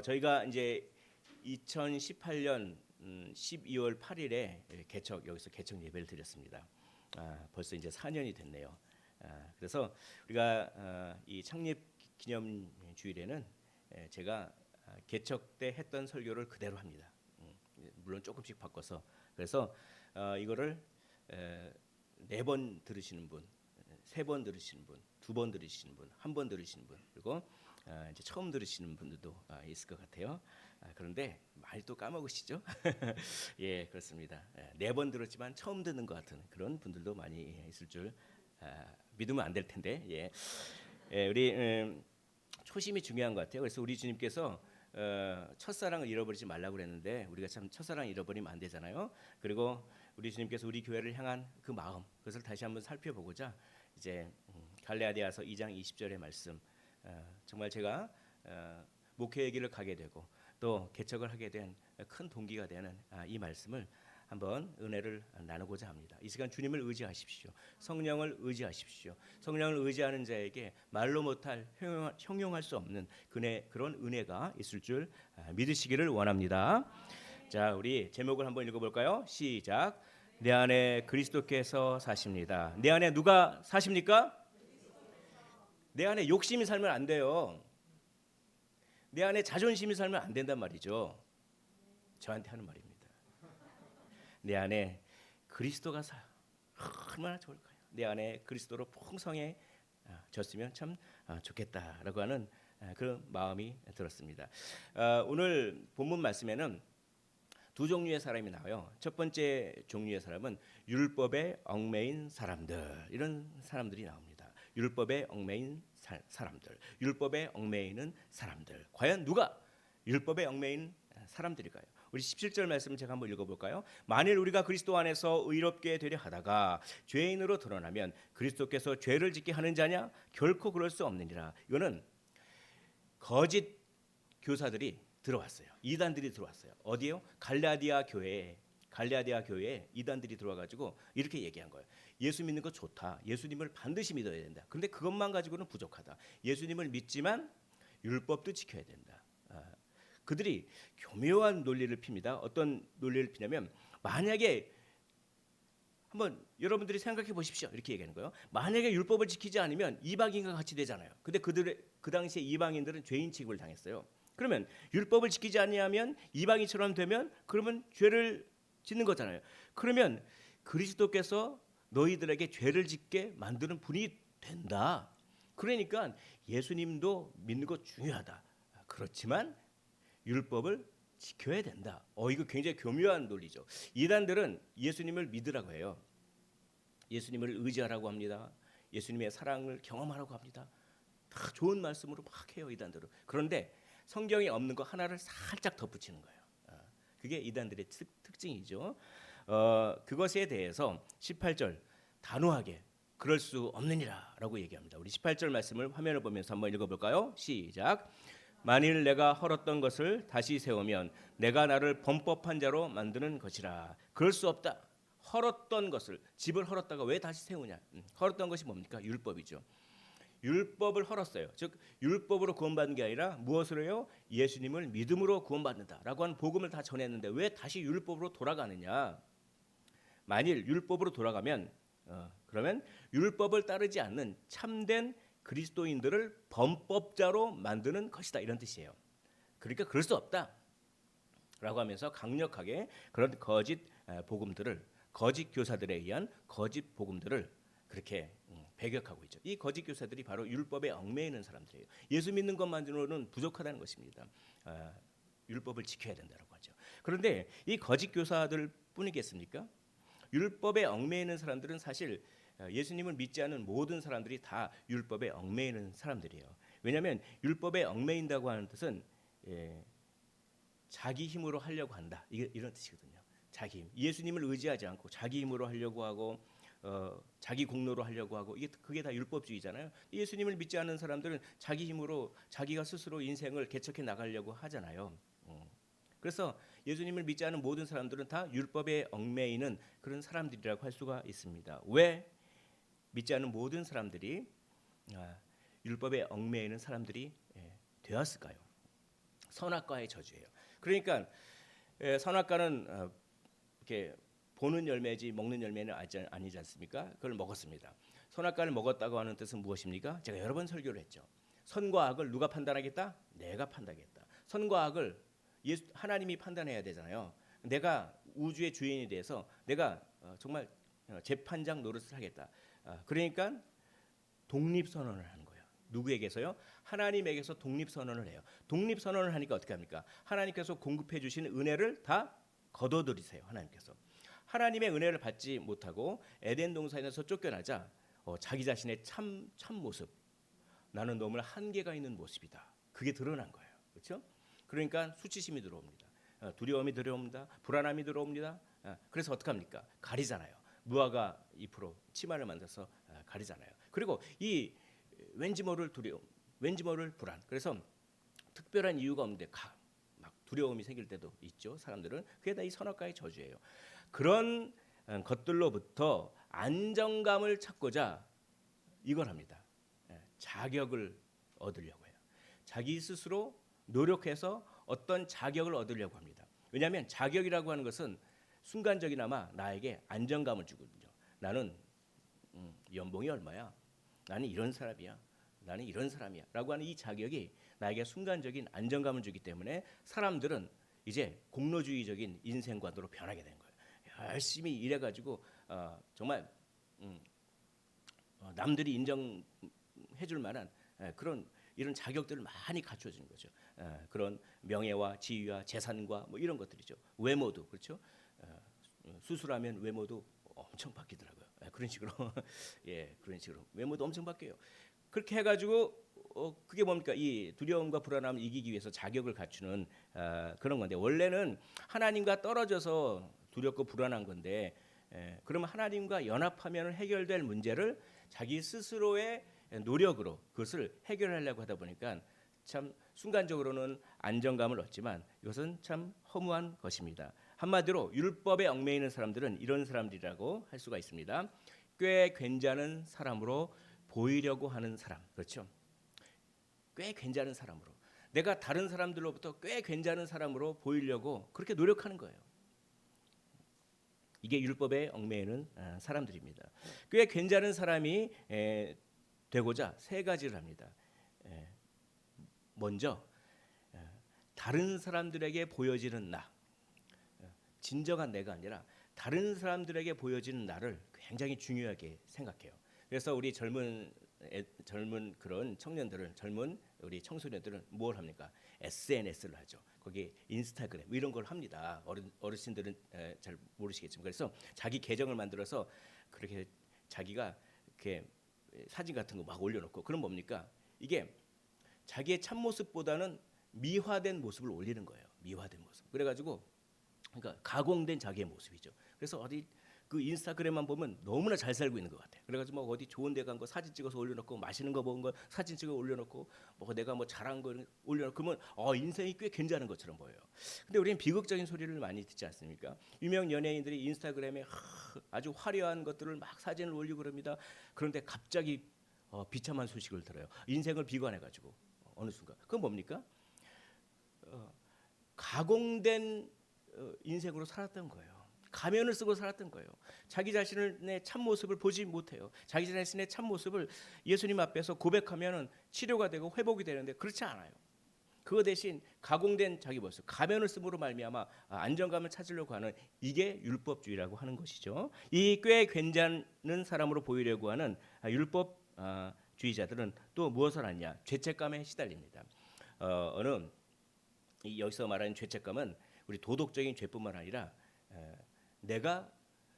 저희가 이제 2018년 12월 8일에 여기서 개척 예배를 드렸습니다. 벌써 이제 4년이 됐네요. 그래서 우리가 이 창립 기념 주일에는 제가 개척 때 했던 설교를 그대로 합니다. 물론 조금씩 바꿔서. 그래서 이거를 4번 들으시는 분, 3번 들으시는 분, 2번 들으시는 분, 1번 들으시는 분, 그리고 이제 처음 들으시는 분들도 있을 것 같아요. 그런데 많이 또 까먹으시죠? 예, 그렇습니다. 4번 들었지만 처음 듣는 것 같은 그런 분들도 많이 있을 줄 믿으면 안 될 텐데, 우리 초심이 중요한 것 같아요. 그래서 우리 주님께서 첫사랑을 잃어버리지 말라고 그랬는데 우리가 참 첫사랑 잃어버리면 안 되잖아요. 그리고 우리 주님께서 우리 교회를 향한 그 마음, 그것을 다시 한번 살펴보고자 이제 갈라디아서 2장 20절의 말씀, 정말 제가 목회의 길을 가게 되고 또 개척을 하게 된 큰 동기가 되는 이 말씀을 한번 은혜를 나누고자 합니다. 이 시간 주님을 의지하십시오. 성령을 의지하십시오. 성령을 의지하는 자에게 말로 못할 형용할 수 없는 그런 은혜가 있을 줄 믿으시기를 원합니다. 자, 우리 제목을 한번 읽어볼까요? 시작. 내 안에 그리스도께서 사십니다. 내 안에 누가 사십니까? 내 안에 욕심이 살면 안 돼요. 내 안에 자존심이 살면 안 된단 말이죠. 저한테 하는 말입니다. 내 안에 그리스도가 얼마나 좋을까요? 내 안에 그리스도로 풍성해졌으면 참 좋겠다라고 하는 그런 마음이 들었습니다. 오늘 본문 말씀에는 2종류의 사람이 나와요. 첫 번째 종류의 사람은 율법에 얽매인 사람들, 이런 사람들이 나옵니다. 율법에 얽매인 사람들, 율법에 얽매이는 사람들. 과연 누가 율법에 얽매인 사람들일까요? 우리 17절 말씀 제가 한번 읽어볼까요? 만일 우리가 그리스도 안에서 의롭게 되려 하다가 죄인으로 드러나면 그리스도께서 죄를 짓게 하는 자냐? 결코 그럴 수 없느니라. 이거는 거짓 교사들이 들어왔어요. 이단들이 들어왔어요. 어디요? 갈라디아 교회에 이단들이 들어와가지고 이렇게 얘기한 거예요. 예수 믿는 거 좋다. 예수님을 반드시 믿어야 된다. 그런데 그것만 가지고는 부족하다. 예수님을 믿지만 율법도 지켜야 된다. 그들이 교묘한 논리를 핍니다. 어떤 논리를 피냐면, 만약에 한번 여러분들이 생각해 보십시오. 이렇게 얘기하는 거예요. 만약에 율법을 지키지 않으면 이방인과 같이 되잖아요. 근데 그 당시에 이방인들은 죄인 취급을 당했어요. 그러면 율법을 지키지 아니하면 이방인처럼 되면 그러면 죄를 짓는 거잖아요. 그러면 그리스도께서 너희들에게 죄를 짓게 만드는 분이 된다. 그러니까 예수님도 믿는 거 중요하다. 그렇지만 율법을 지켜야 된다. 이거 굉장히 교묘한 논리죠. 이단들은 예수님을 믿으라고 해요. 예수님을 의지하라고 합니다. 예수님의 사랑을 경험하라고 합니다. 다 좋은 말씀으로 막 해요, 이단들은. 그런데 성경에 없는 거 하나를 살짝 덧붙이는 거예요. 그게 이단들의 특징이죠. 그것에 대해서 18절 단호하게 그럴 수 없느니라라고 얘기합니다. 우리 18절 말씀을 화면을 보면서 한번 읽어볼까요? 시작. 만일 내가 헐었던 것을 다시 세우면 내가 나를 범법한 자로 만드는 것이라. 그럴 수 없다. 헐었던 것을, 집을 헐었다가 왜 다시 세우냐? 헐었던 것이 뭡니까? 율법이죠. 율법을 헐었어요. 즉 율법으로 구원받는 게 아니라 무엇으로 해요? 예수님을 믿음으로 구원받는다라고 하는 복음을 다 전했는데 왜 다시 율법으로 돌아가느냐? 만일 율법으로 돌아가면 그러면 율법을 따르지 않는 참된 그리스도인들을 범법자로 만드는 것이다, 이런 뜻이에요. 그러니까 그럴 수 없다라고 하면서 강력하게 그런 거짓 복음들을, 거짓 교사들에 의한 거짓 복음들을 그렇게 배격하고 있죠. 이 거짓 교사들이 바로 율법에 얽매이는 사람들이에요. 예수 믿는 것만으로는 부족하다는 것입니다. 율법을 지켜야 된다고 하죠. 그런데 이 거짓 교사들 뿐이겠습니까? 율법에 얽매이는 사람들은 사실 예수님을 믿지 않는 모든 사람들이 다 율법에 얽매이는 사람들이에요. 왜냐하면 율법에 얽매인다고 하는 뜻은 자기 힘으로 하려고 한다, 이런 뜻이거든요. 자기 힘. 예수님을 의지하지 않고 자기 힘으로 하려고 하고 자기 공로로 하려고 하고, 그게 다 율법주의잖아요. 예수님을 믿지 않는 사람들은 자기 힘으로 자기가 스스로 인생을 개척해 나가려고 하잖아요. 그래서 예수님을 믿지 않는 모든 사람들은 다 율법에 얽매이는 그런 사람들이라고 할 수가 있습니다. 왜 믿지 않는 모든 사람들이 율법에 얽매이는 사람들이 되었을까요? 선악과의 저주예요. 그러니까 선악과는 이렇게 보는 열매지 먹는 열매는 아니지 않습니까? 그걸 먹었습니다. 선악과를 먹었다고 하는 뜻은 무엇입니까? 제가 여러 번 설교를 했죠. 선과 악을 누가 판단하겠다? 내가 판단하겠다. 선과 악을 하나님이 판단해야 되잖아요. 내가 우주의 주인이 돼서 내가 정말 재판장 노릇을 하겠다. 그러니까 독립선언을 하는 거예요. 누구에게서요? 하나님에게서 독립선언을 해요. 독립선언을 하니까 어떻게 합니까? 하나님께서 공급해 주신 은혜를 다 거둬들이세요. 하나님께서. 하나님의 은혜를 받지 못하고 에덴 동산에서 쫓겨나자 자기 자신의 참 모습, 나는 너무나 한계가 있는 모습이다. 그게 드러난 거예요. 그렇죠? 그러니까 수치심이 들어옵니다. 두려움이 들어옵니다. 불안함이 들어옵니다. 그래서 어떻게 합니까? 가리잖아요. 무화과 잎으로 치마를 만들어서 가리잖아요. 그리고 이 왠지 모를 두려움, 왠지 모를 불안. 그래서 특별한 이유가 없는데 막 두려움이 생길 때도 있죠. 사람들은 그게 다 이 선악과의 저주예요. 그런 것들로부터 안정감을 찾고자 이걸 합니다. 자격을 얻으려고 해요. 자기 스스로 노력해서 어떤 자격을 얻으려고 합니다. 왜냐하면 자격이라고 하는 것은 순간적이나마 나에게 안정감을 주거든요. 나는 연봉이 얼마야? 나는 이런 사람이야. 나는 이런 사람이야. 라고 하는 이 자격이 나에게 순간적인 안정감을 주기 때문에 사람들은 이제 공로주의적인 인생관으로 변하게 된 거예요. 열심히 일해가지고 정말 남들이 인정해줄 만한 그런 이런 자격들을 많이 갖춰진 거죠. 그런 명예와 지위와 재산과 뭐 이런 것들이죠. 외모도 그렇죠. 수술하면 외모도 엄청 바뀌더라고요. 그런 식으로 예, 그런 식으로 외모도 엄청 바뀌어요. 그렇게 해가지고 그게 뭡니까? 이 두려움과 불안함을 이기기 위해서 자격을 갖추는 그런 건데 원래는 하나님과 떨어져서 두렵고 불안한 건데 그러면 하나님과 연합하면 해결될 문제를 자기 스스로의 노력으로 그것을 해결하려고 하다 보니까 참 순간적으로는 안정감을 얻지만 이것은 참 허무한 것입니다. 한마디로 율법에 얽매이는 사람들은 이런 사람들이라고 할 수가 있습니다. 꽤 괜찮은 사람으로 보이려고 하는 사람, 그렇죠? 꽤 괜찮은 사람으로 내가 다른 사람들로부터 꽤 괜찮은 사람으로 보이려고 그렇게 노력하는 거예요. 이게 율법에 얽매이는 사람들입니다. 꽤 괜찮은 사람이 되고자 세 가지를 합니다. 먼저 다른 사람들에게 보여지는 나, 진정한 내가 아니라 다른 사람들에게 보여지는 나를 굉장히 중요하게 생각해요. 그래서 우리 젊은 그런 청년들은 젊은 우리 청소년들은 뭘 합니까? SNS를 하죠. 거기 인스타그램 이런 걸 합니다. 어르신들은 잘 모르시겠지만 그래서 자기 계정을 만들어서 그렇게 자기가 이렇게 사진 같은 거 막 올려놓고 그럼 뭡니까? 이게 자기의 참 모습보다는 미화된 모습을 올리는 거예요. 미화된 모습. 그래가지고 그러니까 가공된 자기의 모습이죠. 그래서 어디 그 인스타그램만 보면 너무나 잘 살고 있는 것 같아요. 그래가지고 뭐 어디 좋은 데 간 거 사진 찍어서 올려놓고 맛있는 거 먹은 거 사진 찍어 올려놓고 뭐 내가 뭐 잘한 거 올려놓고 그러면 인생이 꽤 괜찮은 것처럼 보여요. 근데 우리는 비극적인 소리를 많이 듣지 않습니까? 유명 연예인들이 인스타그램에 아주 화려한 것들을 막 사진을 올리고 그럽니다. 그런데 갑자기 비참한 소식을 들어요. 인생을 비관해가지고 어느 순간 그건 뭡니까? 가공된 인생으로 살았던 거예요. 가면을 쓰고 살았던 거예요. 자기 자신의 참 모습을 보지 못해요. 자기 자신의 참 모습을 예수님 앞에서 고백하면은 치료가 되고 회복이 되는데 그렇지 않아요. 그거 대신 가공된 자기 모습, 가면을 쓰므로 말미암아 안정감을 찾으려고 하는 이게 율법주의라고 하는 것이죠. 이 꽤 괜찮은 사람으로 보이려고 하는 율법주의자들은 또 무엇을 하냐? 죄책감에 시달립니다. 여기서 말하는 죄책감은 우리 도덕적인 죄뿐만 아니라 내가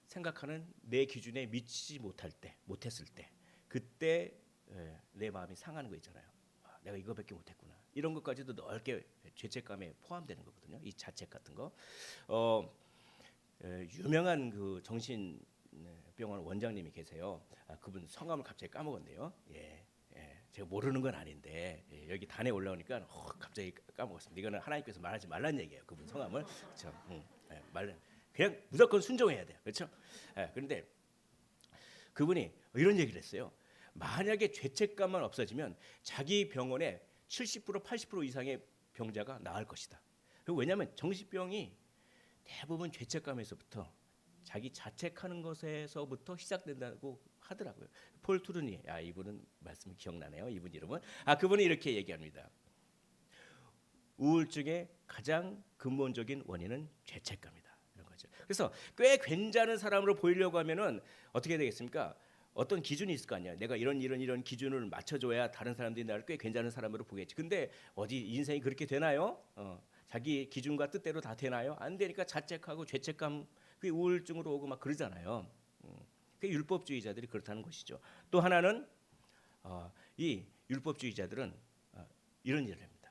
생각하는 내 기준에 미치지 못했을 때 그때 내 마음이 상하는 거 있잖아요. 내가 이거밖에 못했구나. 이런 것까지도 넓게 죄책감에 포함되는 거거든요. 이 자책 같은 거. 유명한 그 정신병원 원장님이 계세요. 그분 성함을 갑자기 까먹었네요. 제가 모르는 건 아닌데 여기 단에 올라오니까 갑자기 까먹었습니다. 이거는 하나님께서 말하지 말란 얘기예요. 그분 성함을. 그렇죠. 그냥 무조건 순종해야 돼요. 그렇죠? 그런데 그분이 이런 얘기를 했어요. 만약에 죄책감만 없어지면 자기 병원에 70% 80% 이상의 병자가 나을 것이다. 왜냐하면 정신병이 대부분 죄책감에서부터 자기 자책하는 것에서부터 시작된다고 하더라고요. 폴 투르니, 이분은 말씀이 기억나네요. 이분 이름은 그분이 이렇게 얘기합니다. 우울증의 가장 근본적인 원인은 죄책감이다. 이런 거죠. 그래서 꽤 괜찮은 사람으로 보이려고 하면은 어떻게 되겠습니까? 어떤 기준이 있을 거 아니야. 내가 이런 기준을 맞춰줘야 다른 사람들이 나를 꽤 괜찮은 사람으로 보겠지. 근데 어디 인생이 그렇게 되나요? 자기 기준과 뜻대로 다 되나요? 안 되니까 자책하고 죄책감, 그게 우울증으로 오고 막 그러잖아요. 그 율법주의자들이 그렇다는 것이죠. 또 하나는 이 율법주의자들은 이런 일을 합니다.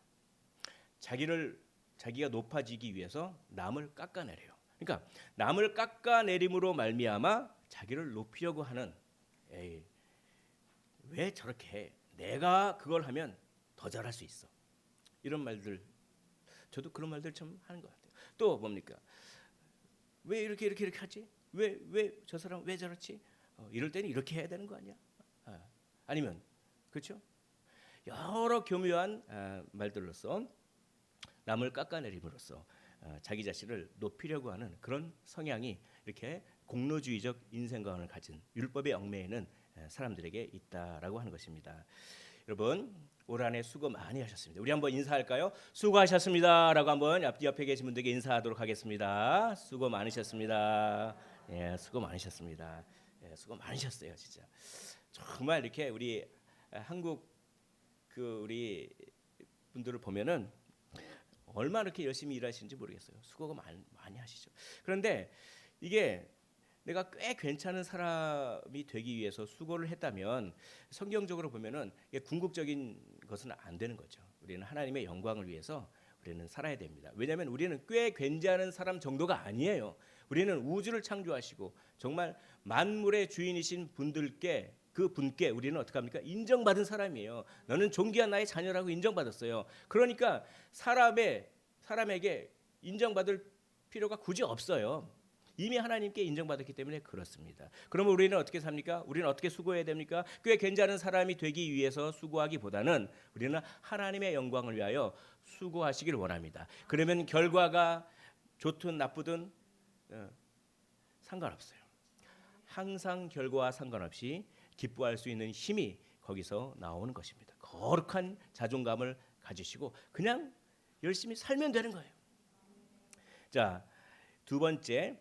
자기가 높아지기 위해서 남을 깎아내려요. 그러니까 남을 깎아내림으로 말미암아 자기를 높이려고 하는, 왜 저렇게 해? 내가 그걸 하면 더 잘할 수 있어. 이런 말들, 저도 그런 말들 참 하는 것 같아요. 또 뭡니까? 왜 이렇게 하지? 왜 저 사람 왜 저렇지? 이럴 때는 이렇게 해야 되는 거 아니야? 아니면 그렇죠? 여러 교묘한 말들로서 남을 깎아내림으로써 자기 자신을 높이려고 하는 그런 성향이 이렇게 공로주의적 인생관을 가진 율법의 얽매이는 사람들에게 있다라고 하는 것입니다. 여러분 올 한 해 수고 많이 하셨습니다. 우리 한번 인사할까요? 수고하셨습니다라고 한번 옆에 계신 분들에게 인사하도록 하겠습니다. 수고 많으셨습니다. 수고 많으셨습니다. 수고 많으셨어요, 진짜. 정말 이렇게 우리 한국 우리 분들을 보면은 얼마나 이렇게 열심히 일하시는지 모르겠어요. 수고가 많이 하시죠. 그런데 이게 내가 꽤 괜찮은 사람이 되기 위해서 수고를 했다면 성경적으로 보면은 이게 궁극적인 것은 안 되는 거죠. 우리는 하나님의 영광을 위해서 우리는 살아야 됩니다. 왜냐하면 우리는 꽤 괜찮은 사람 정도가 아니에요. 우리는 우주를 창조하시고 정말 만물의 주인이신 그분께 우리는 어떻게 합니까? 인정받은 사람이에요. 너는 존귀한 나의 자녀라고 인정받았어요. 그러니까 사람에게 인정받을 필요가 굳이 없어요. 이미 하나님께 인정받았기 때문에 그렇습니다. 그러면 우리는 어떻게 삽니까? 우리는 어떻게 수고해야 됩니까? 꽤 괜찮은 사람이 되기 위해서 수고하기보다는 우리는 하나님의 영광을 위하여 수고하시길 원합니다. 그러면 결과가 좋든 나쁘든 상관없어요. 항상 결과와 상관없이 기뻐할 수 있는 힘이 거기서 나오는 것입니다. 거룩한 자존감을 가지시고 그냥 열심히 살면 되는 거예요. 자, 두 번째,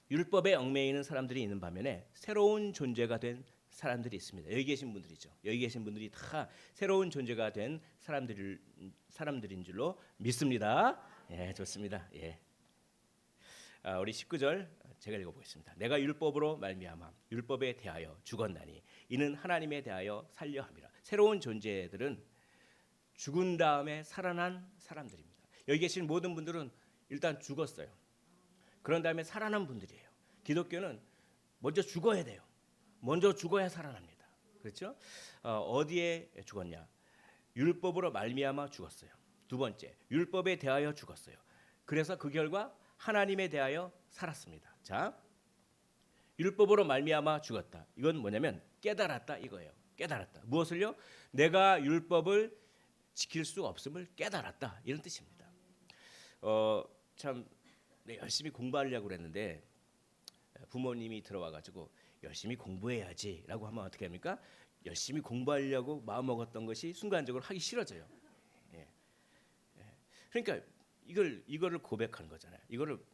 율법에 얽매이는 사람들이 있는 반면에 새로운 존재가 된 사람들이 있습니다. 여기 계신 분들이죠. 여기 계신 분들이 다 새로운 존재가 된 사람들인 줄로 믿습니다. 좋습니다. 우리 19절 제가 읽어보겠습니다. 내가 율법으로 말미암아 율법에 대하여 죽었나니 이는 하나님에 대하여 살려 함이라. 새로운 존재들은 죽은 다음에 살아난 사람들입니다. 여기 계신 모든 분들은 일단 죽었어요. 그런 다음에 살아난 분들이에요. 기독교는 먼저 죽어야 돼요. 먼저 죽어야 살아납니다. 그렇죠? 어디에 죽었냐? 율법으로 말미암아 죽었어요. 두 번째, 율법에 대하여 죽었어요. 그래서 그 결과 하나님에 대하여 살았습니다. 자, 율법으로 말미암아 죽었다. 이건 뭐냐면 깨달았다 이거예요. 깨달았다. 무엇을요? 내가 율법을 지킬 수 없음을 깨달았다. 이런 뜻입니다. 참 열심히 공부하려고 그랬는데 부모님이 들어와가지고 열심히 공부해야지라고 하면 어떻게 합니까? 열심히 공부하려고 마음 먹었던 것이 순간적으로 하기 싫어져요. 그러니까 이거를 고백하는 거잖아요. 이거를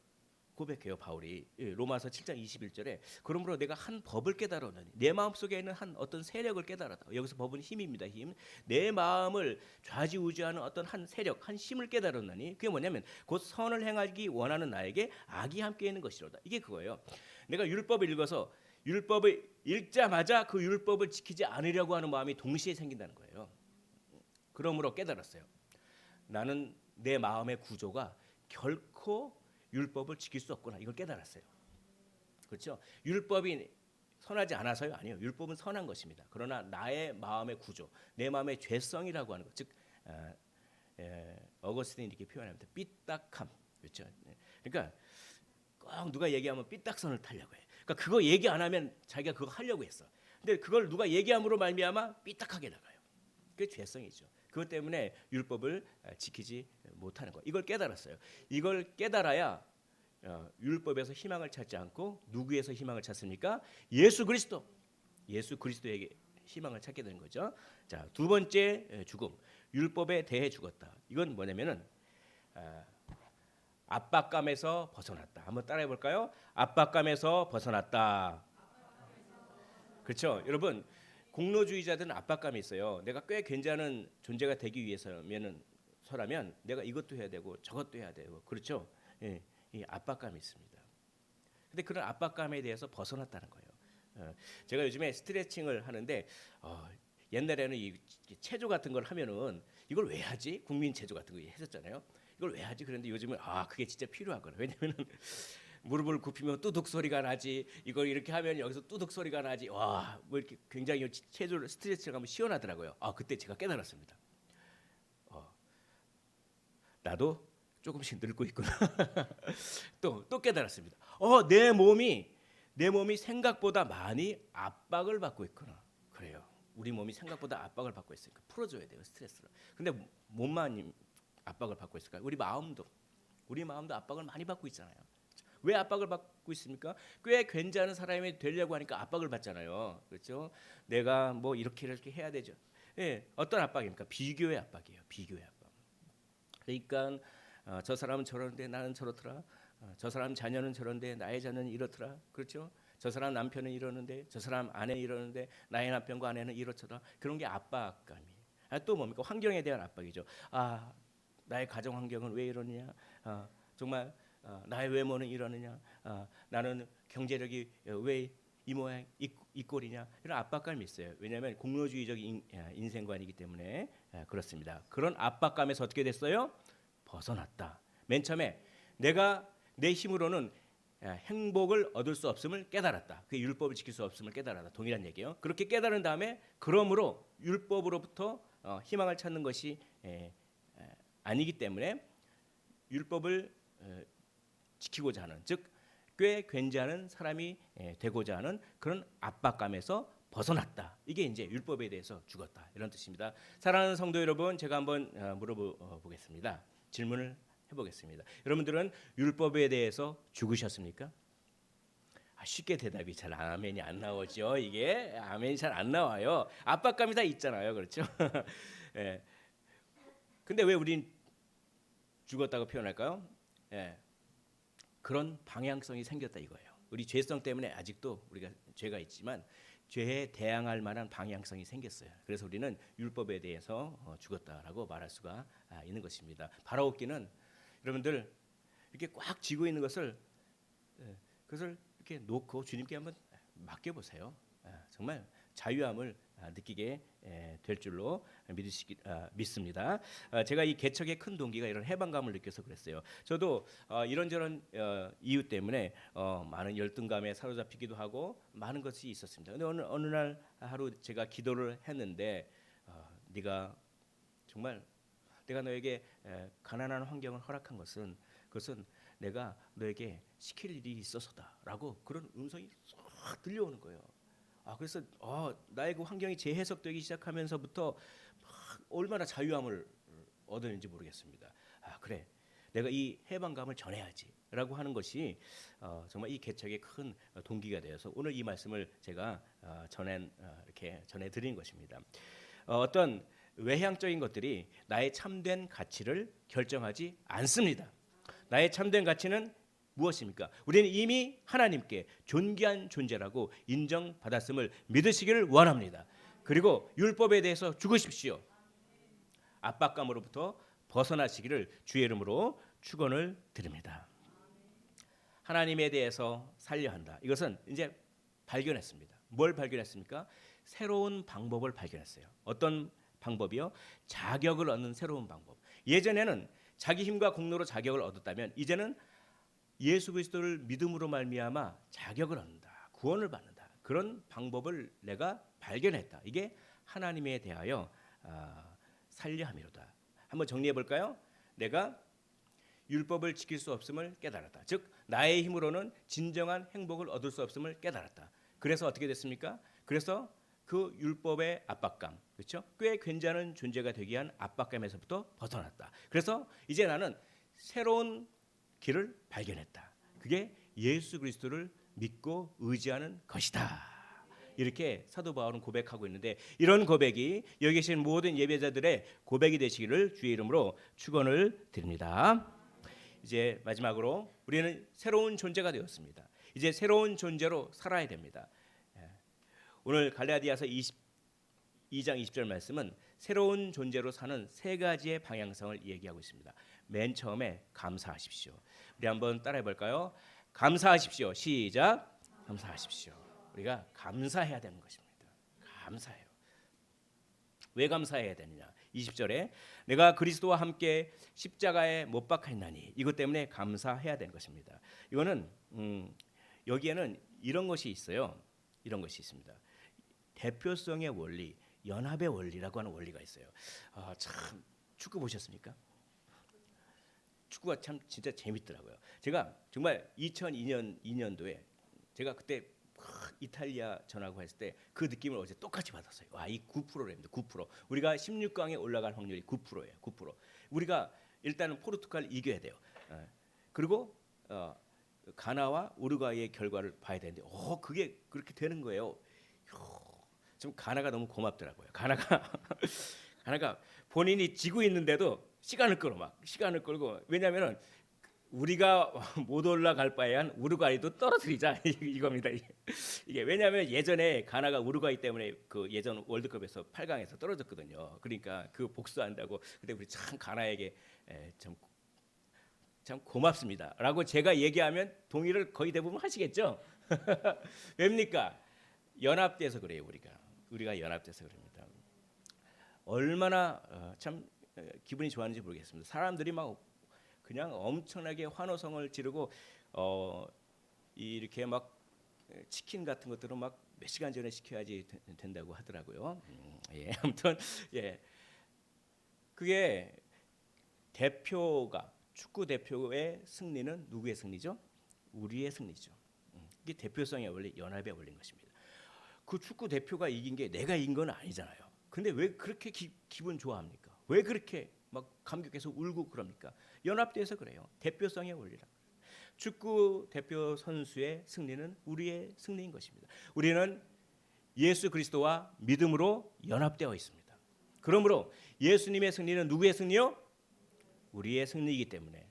고백해요 바울이 로마서 7장 21절에 그러므로 내가 한 법을 깨달았느니 내 마음속에 있는 한 어떤 세력을 깨달았다. 여기서 법은 힘입니다. 힘. 내 마음을 좌지우지하는 어떤 한 세력, 한 힘을 깨달았느니 그게 뭐냐면 곧 선을 행하기 원하는 나에게 악이 함께 있는 것이로다. 이게 그거예요. 내가 율법을 읽어서 율법을 읽자마자 그 율법을 지키지 않으려고 하는 마음이 동시에 생긴다는 거예요. 그러므로 깨달았어요. 나는 내 마음의 구조가 결코 율법을 지킬 수 없구나. 이걸 깨달았어요. 그렇죠? 율법이 선하지 않아서요? 아니요. 율법은 선한 것입니다. 그러나 나의 마음의 구조, 내 마음의 죄성이라고 하는 것, 즉 어거스틴이 이렇게 표현합니다. 삐딱함. 그렇죠? 그러니까 꼭 누가 얘기하면 삐딱선을 타려고 해. 그러니까 그거 얘기 안 하면 자기가 그거 하려고 했어. 근데 그걸 누가 얘기함으로 말미암아 삐딱하게 나가요. 그게 죄성이죠. 그것 때문에 율법을 지키지 못하는 거. 이걸 깨달았어요. 이걸 깨달아야 율법에서 희망을 찾지 않고 누구에서 희망을 찾습니까? 예수 그리스도. 예수 그리스도에게 희망을 찾게 되는 거죠. 자, 두 번째 죽음. 율법에 대해 죽었다. 이건 뭐냐면은 압박감에서 벗어났다. 한번 따라해 볼까요? 압박감에서 벗어났다. 그렇죠, 여러분. 공로주의자들은 압박감이 있어요. 내가 꽤 괜찮은 존재가 되기 위해서라면 내가 이것도 해야 되고 저것도 해야 되고, 그렇죠? 예, 이 압박감이 있습니다. 근데 그런 압박감에 대해서 벗어났다는 거예요. 제가 요즘에 스트레칭을 하는데 옛날에는 이 체조 같은 걸 하면은 이걸 왜 하지? 국민 체조 같은 거 했었잖아요. 이걸 왜 하지? 그런데 요즘은 그게 진짜 필요하거든요. 왜냐면은 무릎을 굽히면 뚜둑 소리가 나지. 이걸 이렇게 하면 여기서 뚜둑 소리가 나지. 와, 뭐 이렇게 굉장히 체조를 스트레칭을 하면 시원하더라고요. 그때 제가 깨달았습니다. 나도 조금씩 늙고 있구나. 또 깨달았습니다. 내 몸이 생각보다 많이 압박을 받고 있구나. 그래요. 우리 몸이 생각보다 압박을 받고 있으니까 풀어줘야 돼요, 스트레스를. 근데 몸만 압박을 받고 있을까요? 우리 마음도 압박을 많이 받고 있잖아요. 왜 압박을 받고 있습니까? 꽤 괜찮은 사람이 되려고 하니까 압박을 받잖아요. 그렇죠? 내가 뭐 이렇게 해야 되죠. 예, 어떤 압박입니까? 비교의 압박이에요. 비교의 압박. 그러니까 저 사람은 저런데 나는 저렇더라. 저 사람 자녀는 저런데 나의 자녀는 이렇더라. 그렇죠? 저 사람 남편은 이러는데 저 사람 아내 이러는데 나의 남편과 아내는 이렇더라. 그런 게 압박감이에요. 또 뭡니까? 환경에 대한 압박이죠. 나의 가정 환경은 왜 이러느냐? 정말 나의 외모는 이러느냐? 나는 경제력이 왜 이 모양 이 꼴이냐? 이런 압박감이 있어요. 왜냐하면 공로주의적인 인생관이기 때문에 그렇습니다. 그런 압박감에서 어떻게 됐어요? 벗어났다. 맨 처음에 내가 내 힘으로는 행복을 얻을 수 없음을 깨달았다. 그 율법을 지킬 수 없음을 깨달았다. 동일한 얘기예요. 그렇게 깨달은 다음에 그러므로 율법으로부터 희망을 찾는 것이 아니기 때문에 율법을 지키고자 하는, 즉 꽤 괜찮은 사람이 되고자 하는 그런 압박감에서 벗어났다. 이게 이제 율법에 대해서 죽었다, 이런 뜻입니다. 사랑하는 성도 여러분, 제가 한번 물어보겠습니다. 질문을 해보겠습니다. 여러분들은 율법에 대해서 죽으셨습니까? 쉽게 대답이 잘 아멘이 안 나오죠. 이게 아멘이 잘 안 나와요. 압박감이 다 있잖아요, 그렇죠? 예. 근데 왜 우린 죽었다고 표현할까요? 예. 그런 방향성이 생겼다 이거예요. 우리 죄성 때문에 아직도 우리가 죄가 있지만 죄에 대항할 만한 방향성이 생겼어요. 그래서 우리는 율법에 대해서 죽었다라고 말할 수가 있는 것입니다. 바라옵기는 여러분들 이렇게 꽉 쥐고 있는 것을 그것을 이렇게 놓고 주님께 한번 맡겨보세요. 정말 자유함을 느끼게 될 줄로 믿습니다. 제가 이 개척의 큰 동기가 이런 해방감을 느껴서 그랬어요. 저도 이런저런 이유 때문에 많은 열등감에 사로잡히기도 하고 많은 것이 있었습니다. 근데 어느 날 하루 제가 기도를 했는데 네가 정말 내가 너에게 가난한 환경을 허락한 것은 그것은 내가 너에게 시킬 일이 있어서다라고 그런 음성이 쏙 들려오는 거예요. 그래서 나의 그 환경이 재해석되기 시작하면서부터 얼마나 자유함을 얻었는지 모르겠습니다. 그래, 내가 이 해방감을 전해야지라고 하는 것이 정말 이 개척의 큰 동기가 되어서 오늘 이 말씀을 제가 이렇게 전해드린 것입니다. 어떤 외향적인 것들이 나의 참된 가치를 결정하지 않습니다. 나의 참된 가치는 무엇입니까? 우리는 이미 하나님께 존귀한 존재라고 인정받았음을 믿으시기를 원합니다. 그리고 율법에 대해서 죽으십시오. 압박감으로부터 벗어나시기를 주의 이름으로 축원을 드립니다. 하나님에 대해서 살려 한다. 이것은 이제 발견했습니다. 뭘 발견했습니까? 새로운 방법을 발견했어요. 어떤 방법이요? 자격을 얻는 새로운 방법. 예전에는 자기 힘과 공로로 자격을 얻었다면 이제는 예수 그리스도를 믿음으로 말미암아 자격을 얻는다, 구원을 받는다. 그런 방법을 내가 발견했다. 이게 하나님에 대하여 살려함이로다. 한번 정리해 볼까요? 내가 율법을 지킬 수 없음을 깨달았다. 즉 나의 힘으로는 진정한 행복을 얻을 수 없음을 깨달았다. 그래서 어떻게 됐습니까? 그래서 그 율법의 압박감, 그렇죠? 꽤 괜찮은 존재가 되기 위한 압박감에서부터 벗어났다. 그래서 이제 나는 새로운 길을 발견했다. 그게 예수 그리스도를 믿고 의지하는 것이다. 이렇게 사도 바울은 고백하고 있는데, 이런 고백이 여기 계신 모든 예배자들의 고백이 되시기를 주의 이름으로 축원을 드립니다. 이제 마지막으로 우리는 새로운 존재가 되었습니다. 이제 새로운 존재로 살아야 됩니다. 오늘 갈라디아서 2장 20절 말씀은 새로운 존재로 사는 세 가지의 방향성을 얘기하고 있습니다. 맨 처음에 감사하십시오. 우리 한번 따라해 볼까요? 감사하십시오. 시작. 감사하십시오. 우리가 감사해야 되는 것입니다. 감사해요. 왜 감사해야 되느냐? 20절에 내가 그리스도와 함께 십자가에 못 박혔나니 이것 때문에 감사해야 되는 것입니다. 이거는 여기에는 이런 것이 있어요. 이런 것이 있습니다. 대표성의 원리, 연합의 원리라고 하는 원리가 있어요. 참 축구 보셨습니까? 축구가 참 진짜 재밌더라고요. 제가 정말 2002년도에 제가 그때 이탈리아 전하고 했을 때 그 느낌을 어제 똑같이 받았어요. 이 9%랍니다. 9%. 우리가 16강에 올라갈 확률이 9%예요. 9%. 우리가 일단은 포르투갈 이겨야 돼요. 그리고 가나와 우루과이의 결과를 봐야 되는데, 그게 그렇게 되는 거예요. 좀 가나가 너무 고맙더라고요. 가나가 본인이 지고 있는데도 시간을 끌고, 왜냐하면은 우리가 못 올라갈 바에야 우루과이도 떨어뜨리자 이겁니다. 이게 왜냐하면 예전에 가나가 우루과이 때문에 그 예전 월드컵에서 8강에서 떨어졌거든요. 그러니까 그 복수한다고. 근데 우리 참 가나에게 참 고맙습니다라고 제가 얘기하면 동의를 거의 대부분 하시겠죠. 왜입니까? 연합돼서 그래요. 우리가 연합돼서 그럽니다. 얼마나 참 기분이 좋았는지 모르겠습니다. 사람들이 막 그냥 엄청나게 환호성을 지르고 이렇게 막 치킨 같은 것들은 막 몇 시간 전에 시켜야지 된다고 하더라고요. 아무튼 그게 축구 대표의 승리는 누구의 승리죠? 우리의 승리죠. 이게 대표성의 원리, 연합의 원리인 것입니다. 그 축구 대표가 이긴 게 내가 이긴 건 아니잖아요. 근데 왜 그렇게 기분 좋아합니까? 왜 그렇게 막 감격해서 울고 그럽니까? 연합돼서 그래요. 대표성의 원리라. 축구 대표 선수의 승리는 우리의 승리인 것입니다. 우리는 예수 그리스도와 믿음으로 연합되어 있습니다. 그러므로 예수님의 승리는 누구의 승리요? 우리의 승리이기 때문에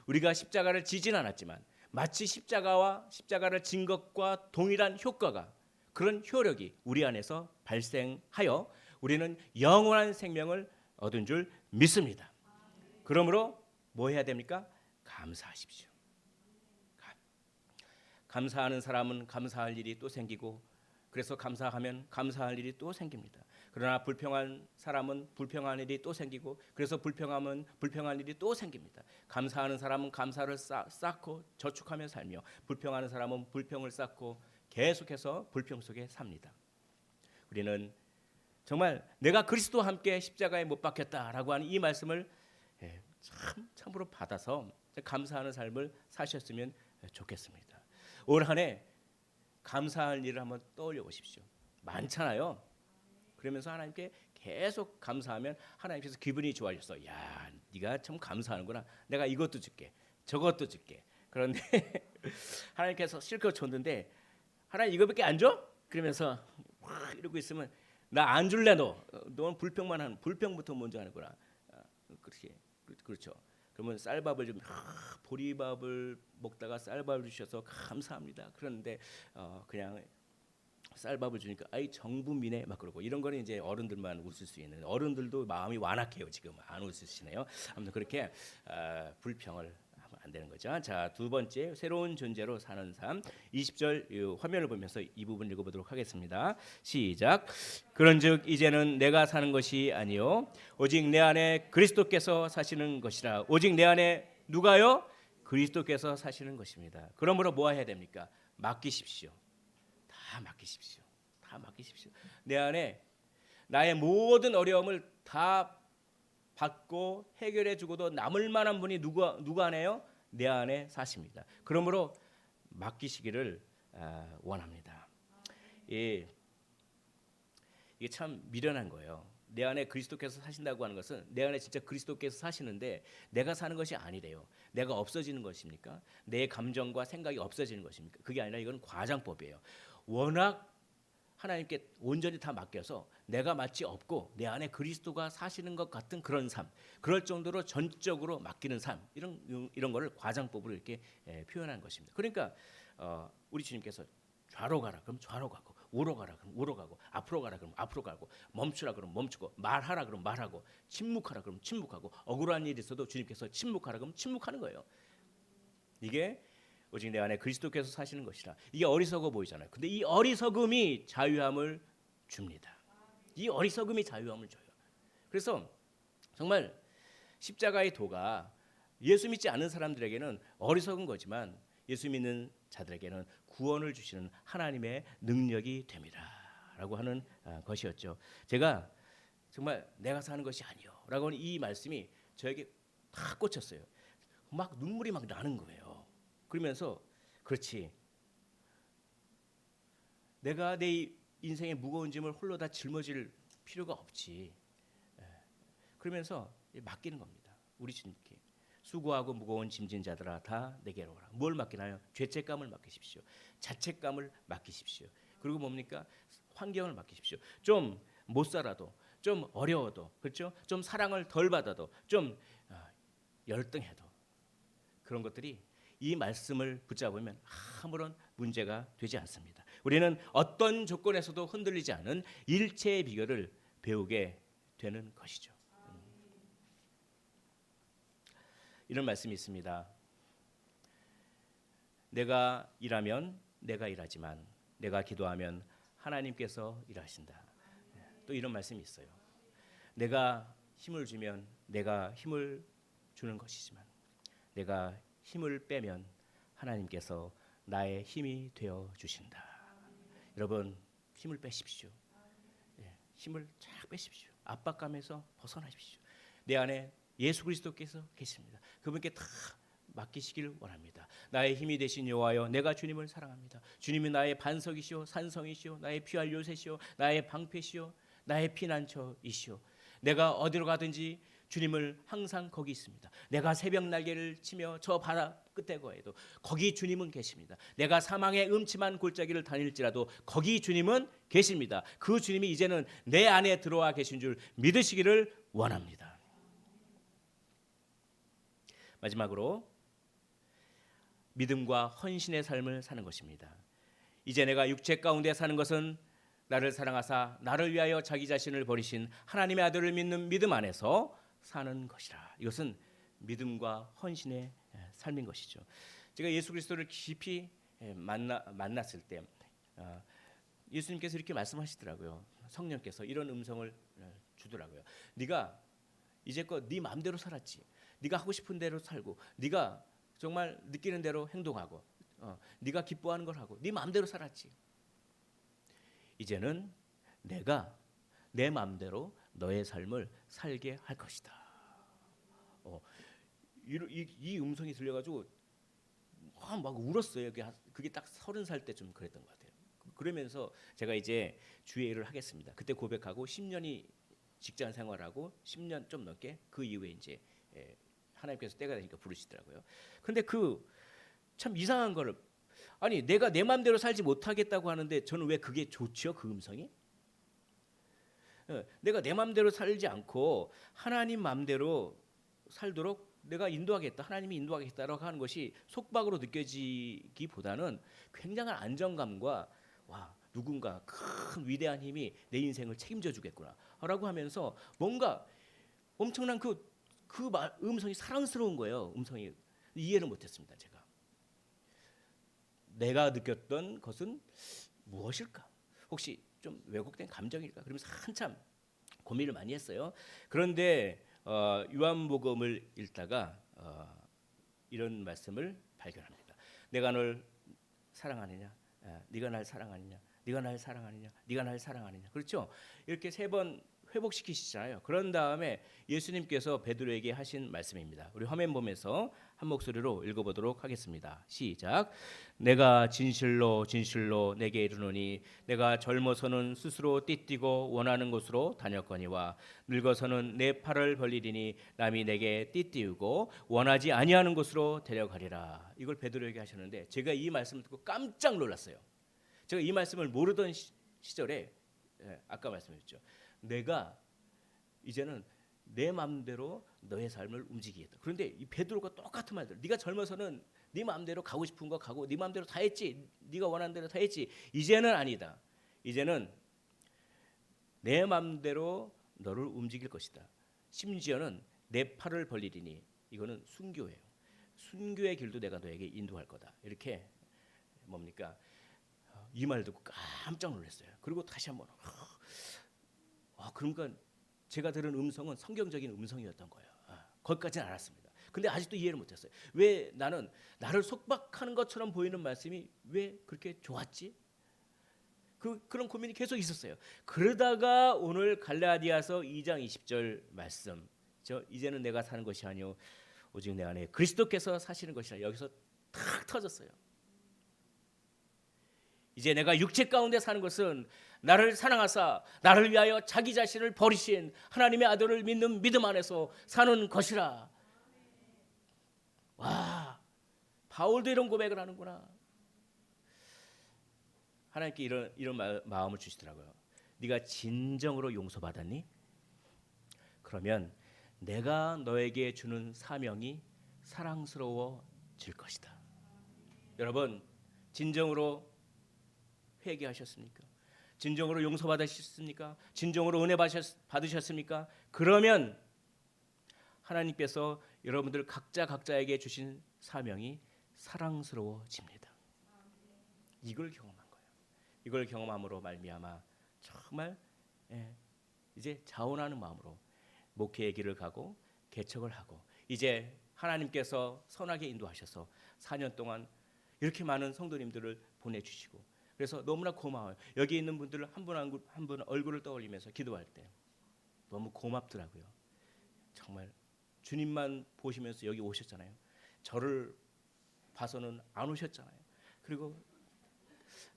우리가 십자가를 지진 않았지만 마치 십자가를 진 것과 동일한 효과가, 그런 효력이 우리 안에서 발생하여 우리는 영원한 생명을 얻은 줄 믿습니다. 그러므로 뭐 해야 됩니까? 감사하십시오. 감사하는 사람은 감사할 일이 또 생기고, 그래서 감사하면 감사할 일이 또 생깁니다. 그러나 불평한 사람은 불평한 일이 또 생기고, 그래서 불평하면 불평한 일이 또 생깁니다. 감사하는 사람은 감사를 쌓고 저축하며 살며, 불평하는 사람은 불평을 쌓고 계속해서 불평 속에 삽니다. 우리는 정말 내가 그리스도와 함께 십자가에 못 박혔다라고 하는 이 말씀을 참으로 받아서 감사하는 삶을 사셨으면 좋겠습니다. 올 한 해 감사할 일을 한번 떠올려 보십시오. 많잖아요. 그러면서 하나님께 계속 감사하면 하나님께서 기분이 좋아졌어. 야, 네가 참 감사하는구나. 내가 이것도 줄게, 저것도 줄게. 그런데 하나님께서 실컷 줬는데 하나님 이거밖에 안 줘? 그러면서 이러고 있으면 나 안 줄래 너. 너는 불평부터 먼저 하는구나. 그렇죠. 그러면 쌀밥을 좀 보리밥을 먹다가 쌀밥을 주셔서 감사합니다. 그런데 그냥 쌀밥을 주니까 아이 정부민에 막 그러고, 이런 거는 이제 어른들만 웃을 수 있는, 어른들도 마음이 완악해요. 지금 안 웃으시네요. 아무튼 그렇게 불평을 하면 안 되는 거죠. 자, 두 번째, 새로운 존재로 사는 삶. 20절 화면을 보면서 이 부분 읽어보도록 하겠습니다. 시작. 그런즉 이제는 내가 사는 것이 아니요 오직 내 안에 그리스도께서 사시는 것이라. 오직 내 안에 누가요? 그리스도께서 사시는 것입니다. 그러므로 뭐 해야 됩니까? 맡기십시오. 다 맡기십시오. 내 안에 나의 모든 어려움을 다 받고 해결해 주고도 남을 만한 분이 누구 안에요? 내 안에 사십니다. 그러므로 맡기시기를 원합니다. 이게 참 미련한 거예요. 내 안에 그리스도께서 사신다고 하는 것은 내 안에 진짜 그리스도께서 사시는데 내가 사는 것이 아니래요. 내가 없어지는 것입니까? 내 감정과 생각이 없어지는 것입니까? 그게 아니라 이건 과장법이에요. 워낙 하나님께 온전히 다 맡겨서 내가 마치 없고 내 안에 그리스도가 사시는 것 같은 그런 삶, 그럴 정도로 전적으로 맡기는 삶, 이런 거를 과장법으로 이렇게 표현한 것입니다. 그러니까 우리 주님께서 좌로 가라 그럼 좌로 가고, 우로 가라 그럼 우로 가고, 앞으로 가라 그럼 앞으로 가고, 멈추라 그럼 멈추고, 말하라 그럼 말하고, 침묵하라 그럼 침묵하고, 억울한 일이 있어도 주님께서 침묵하라 그럼 침묵하는 거예요. 이게 오직 내 안에 그리스도께서 사시는 것이라. 이게 어리석어 보이잖아요. 근데 이 어리석음이 자유함을 줍니다. 이 어리석음이 자유함을 줘요. 그래서 정말 십자가의 도가 예수 믿지 않는 사람들에게는 어리석은 거지만 예수 믿는 자들에게는 구원을 주시는 하나님의 능력이 됩니다라고 하는 것이었죠. 제가 정말 내가 사는 것이 아니요라고 하는 이 말씀이 저에게 다 꽂혔어요. 막 눈물이 막 나는 거예요. 그러면서 그렇지, 내가 내 인생의 무거운 짐을 홀로 다 짊어질 필요가 없지. 그러면서 맡기는 겁니다. 우리 주님께. 수고하고 무거운 짐진 자들아 다 내게로 오라. 뭘 맡기나요? 죄책감을 맡기십시오. 자책감을 맡기십시오. 그리고 뭡니까? 환경을 맡기십시오. 좀 못 살아도, 좀 어려워도, 그렇죠? 좀 사랑을 덜 받아도, 좀 열등해도, 그런 것들이 이 말씀을 붙잡으면 아무런 문제가 되지 않습니다. 우리는 어떤 조건에서도 흔들리지 않은 일체의 비결을 배우게 되는 것이죠. 이런 말씀이 있습니다. 내가 일하면 내가 일하지만 내가 기도하면 하나님께서 일하신다. 또 이런 말씀이 있어요. 내가 힘을 주면 내가 힘을 주는 것이지만 내가 힘을 빼면 하나님께서 나의 힘이 되어 주신다. 여러분, 힘을 빼십시오. 힘을 쫙 빼십시오. 압박감에서 벗어나십시오. 내 안에 예수 그리스도께서 계십니다. 그분께 다 맡기시길 원합니다. 나의 힘이 되신 여호와여, 내가 주님을 사랑합니다. 주님이 나의 반석이시오, 산성이시오, 나의 피할 요새시오, 나의 방패시오, 나의 피난처이시오. 내가 어디로 가든지 주님을 항상 거기 있습니다. 내가 새벽 날개를 치며 저 바다 끝에 거해도 거기 주님은 계십니다. 내가 사망의 음침한 골짜기를 다닐지라도 거기 주님은 계십니다. 그 주님이 이제는 내 안에 들어와 계신 줄 믿으시기를 원합니다. 마지막으로 믿음과 헌신의 삶을 사는 것입니다. 이제 내가 육체 가운데 사는 것은 나를 사랑하사 나를 위하여 자기 자신을 버리신 하나님의 아들을 믿는 믿음 안에서 사는 것이라. 이것은 믿음과 헌신의 삶인 것이죠. 제가 예수 그리스도를 깊이 만났을 때 예수님께서 이렇게 말씀하시더라고요. 성령께서 이런 음성을 주더라고요. 네가 이제껏 네 마음대로 살았지. 네가 하고 싶은 대로 살고, 네가 정말 느끼는 대로 행동하고, 네가 기뻐하는 걸 하고, 네 마음대로 살았지. 이제는 내가 내 마음대로 너의 삶을 살게 할 것이다. 이 음성이 들려가지고 막 울었어요. 그게 딱 30살 때쯤 그랬던 것 같아요. 그러면서 제가 이제 주의 일을 하겠습니다. 그때 고백하고 10년이 직장 생활하고 10년 좀 넘게 그 이후에 이제 하나님께서 때가 되니까 부르시더라고요. 근데 그 참 이상한 거를, 아니 내가 내 마음대로 살지 못하겠다고 하는데 저는 왜 그게 좋지요? 그 음성이? 내가 내 마음대로 살지 않고 하나님 마음대로 살도록 내가 인도하겠다, 하나님이 인도하겠다라고 하는 것이 속박으로 느껴지기보다는 굉장한 안정감과 와, 누군가 큰 위대한 힘이 내 인생을 책임져 주겠구나라고 하면서 뭔가 엄청난 그 음성이 사랑스러운 거예요. 음성이 이해를 못했습니다. 내가 느꼈던 것은 무엇일까? 혹시 좀 왜곡된 감정일까? 그러면서 한참 고민을 많이 했어요. 그런데 요한복음을 읽다가 이런 말씀을 발견합니다. 내가 널 사랑하느냐? 네가 날 사랑하느냐? 네가 날 사랑하느냐? 네가 날 사랑하느냐? 그렇죠? 이렇게 3번 회복시키시잖아요. 그런 다음에 예수님께서 베드로에게 하신 말씀입니다. 우리 화면 보면서 한 목소리로 읽어보도록 하겠습니다. 시작. 내가 진실로 진실로 내게 이르노니 내가 젊어서는 스스로 띠뛰고 원하는 곳으로 다녔거니와 늙어서는 내 팔을 벌리리니 남이 내게 띠띠우고 원하지 아니하는 곳으로 데려가리라. 이걸 베드로에게 하셨는데 제가 이 말씀을 듣고 깜짝 놀랐어요. 제가 이 말씀을 모르던 시절에 아까 말씀드렸죠. 내가 이제는 내 마음대로 너의 삶을 움직이겠다. 그런데 이 베드로가 똑같은 말들. 네가 젊어서는 네 마음대로 가고 싶은 거 가고 네 마음대로 다 했지. 네가 원하는 대로 다 했지. 이제는 아니다. 이제는 내 마음대로 너를 움직일 것이다. 심지어는 내 팔을 벌리리니 이거는 순교예요. 순교의 길도 내가 너에게 인도할 거다. 이렇게 뭡니까? 이 말 듣고 깜짝 놀랐어요. 그리고 다시 한번 그러니까 제가 들은 음성은 성경적인 음성이었던 거예요. 거기까지는 알았습니다. 근데 아직도 이해를 못했어요. 왜 나는 나를 속박하는 것처럼 보이는 말씀이 왜 그렇게 좋았지? 그런 고민이 계속 있었어요. 그러다가 오늘 갈라디아서 2장 20절 말씀, 이제는 내가 사는 것이 아니요 오직 내 안에 그리스도께서 사시는 것이라, 여기서 탁 터졌어요. 이제 내가 육체 가운데 사는 것은 나를 사랑하사 나를 위하여 자기 자신을 버리신 하나님의 아들을 믿는 믿음 안에서 사는 것이라. 와, 바울도 이런 고백을 하는구나. 하나님께 이런 마음을 주시더라고요. 네가 진정으로 용서받았니? 그러면 내가 너에게 주는 사명이 사랑스러워질 것이다. 여러분, 진정으로 회개하셨습니까? 진정으로 용서받으셨습니까? 진정으로 은혜 받으셨습니까? 그러면 하나님께서 여러분들 각자에게 주신 사명이 사랑스러워집니다. 이걸 경험한 거예요. 이걸 경험함으로 말미암아 정말 이제 자원하는 마음으로 목회의 길을 가고 개척을 하고, 이제 하나님께서 선하게 인도하셔서 4년 동안 이렇게 많은 성도님들을 보내주시고, 그래서 너무나 고마워요. 여기 있는 분들 한 분 한 분 얼굴을 떠올리면서 기도할 때 너무 고맙더라고요. 정말 주님만 보시면서 여기 오셨잖아요. 저를 봐서는 안 오셨잖아요. 그리고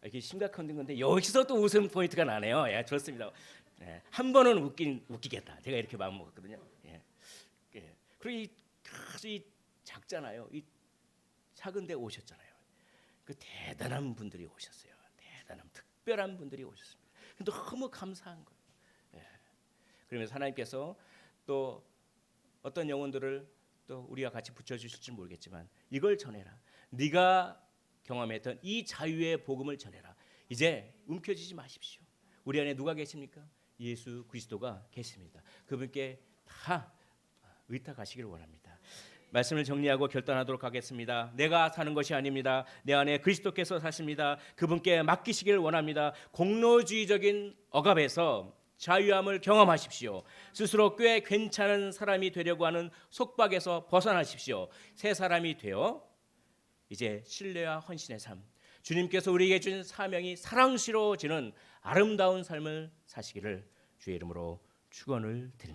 이게 심각한 건데 여기서 또 웃음 포인트가 나네요. 예, 좋습니다. 한 번은 웃기겠다. 제가 이렇게 마음 먹었거든요. 그리고 이 작잖아요. 이 작은데 오셨잖아요. 그 대단한 분들이 오셨어요. 대단한 특별한 분들이 오셨습니다. 너무 감사한 거예요. 그러면서 하나님께서 또 어떤 영혼들을 또 우리와 같이 붙여주실지 모르겠지만 이걸 전해라. 네가 경험했던 이 자유의 복음을 전해라. 이제 움켜쥐지 마십시오. 우리 안에 누가 계십니까? 예수 그리스도가 계십니다. 그분께 다 의탁하시기를 원합니다. 말씀을 정리하고 결단하도록 하겠습니다. 내가 사는 것이 아닙니다. 내 안에 그리스도께서 사십니다. 그분께 맡기시길 원합니다. 공로주의적인 억압에서 자유함을 경험하십시오. 스스로 꽤 괜찮은 사람이 되려고 하는 속박에서 벗어나십시오. 새 사람이 되어 이제 신뢰와 헌신의 삶, 주님께서 우리에게 준 사명이 사랑스러워지는 아름다운 삶을 사시기를 주의 이름으로 축원을 드립니다.